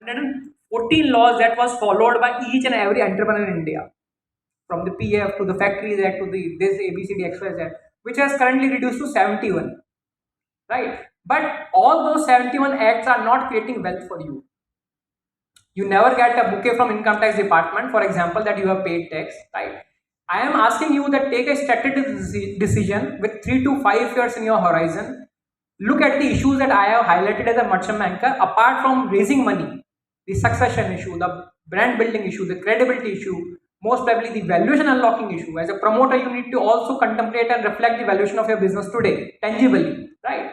114 laws that was followed by each and every entrepreneur in India, from the PF to the Factories Act to the this ABCD XYZ, which has currently reduced to 71, right? But all those 71 acts are not creating wealth for you. You never get a bouquet from income tax department, for example, that you have paid tax, right? I am asking you that take a strategic decision with 3 to 5 years in your horizon. Look at the issues that I have highlighted as a merchant banker. Apart from raising money, the succession issue, the brand building issue, the credibility issue, most probably the valuation unlocking issue. As a promoter, you need to also contemplate and reflect the valuation of your business today, tangibly, right?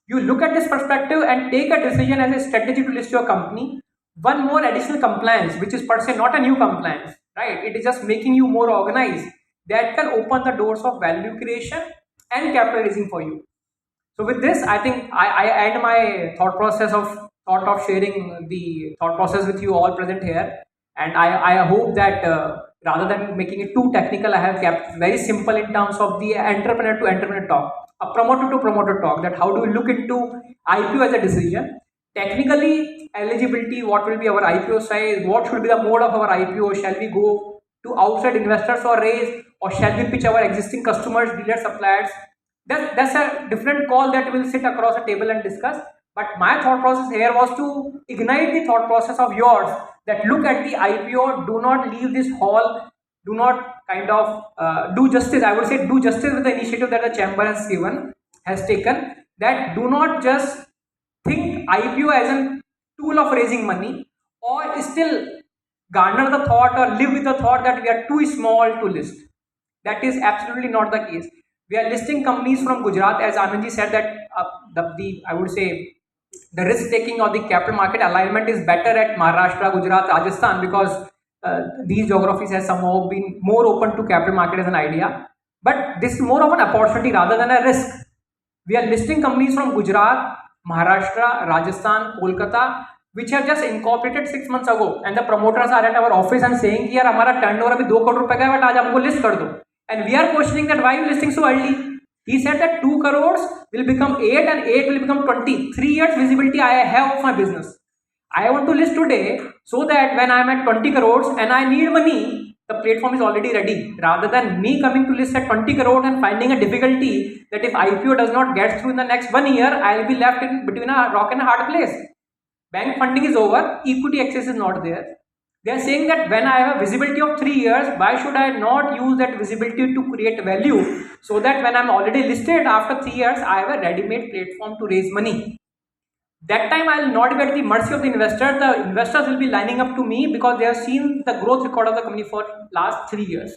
You look at this perspective and take a decision as a strategy to list your company. One more additional compliance, which is per se not a new compliance, right? It is just making you more organized, that can open the doors of value creation and capital raising for you. So with this, I think I end my thought of sharing the thought process with you all present here. And I hope that rather than making it too technical, I have kept very simple in terms of the entrepreneur to entrepreneur talk, a promoter to promoter talk, that how do we look into IPO as a decision. Technically, eligibility, what will be our IPO size, what should be the mode of our IPO, shall we go to outside investors for raise, or shall we pitch our existing customers, dealers, suppliers. That's a different call that we'll sit across a table and discuss. But my thought process here was to ignite the thought process of yours, that look at the IPO, do not leave this hall, do not kind of do justice. I would say do justice with the initiative that the chamber has taken. That do not just think IPO as a tool of raising money, or still garner the thought or live with the thought that we are too small to list. That is absolutely not the case. We are listing companies from Gujarat, as Anandji said, that the I would say the risk taking or the capital market alignment is better at Maharashtra, Gujarat, Rajasthan, because these geographies have somehow been more open to capital market as an idea. But this is more of an opportunity rather than a risk. We are listing companies from Gujarat, Maharashtra, Rajasthan, Kolkata, which have just incorporated 6 months ago, and the promoters are at our office and saying कि यार हमारा turnover अभी 2 crore रुपए का है, but आज हमको list कर दो. And we are questioning that why you listing so early. He said that 2 crores will become 8 and 8 will become 20. 3 years visibility I have of my business. I want to list today so that when I am at 20 crores and I need money, the platform is already ready. Rather than me coming to list at 20 crores and finding a difficulty that if IPO does not get through in the next 1 year, I will be left in between a rock and a hard place. Bank funding is over, equity access is not there. They are saying that when I have a visibility of 3 years, why should I not use that visibility to create value, so that when I'm already listed after 3 years, I have a ready-made platform to raise money. That time I will not be at the mercy of the investor. The investors will be lining up to me because they have seen the growth record of the company for last 3 years.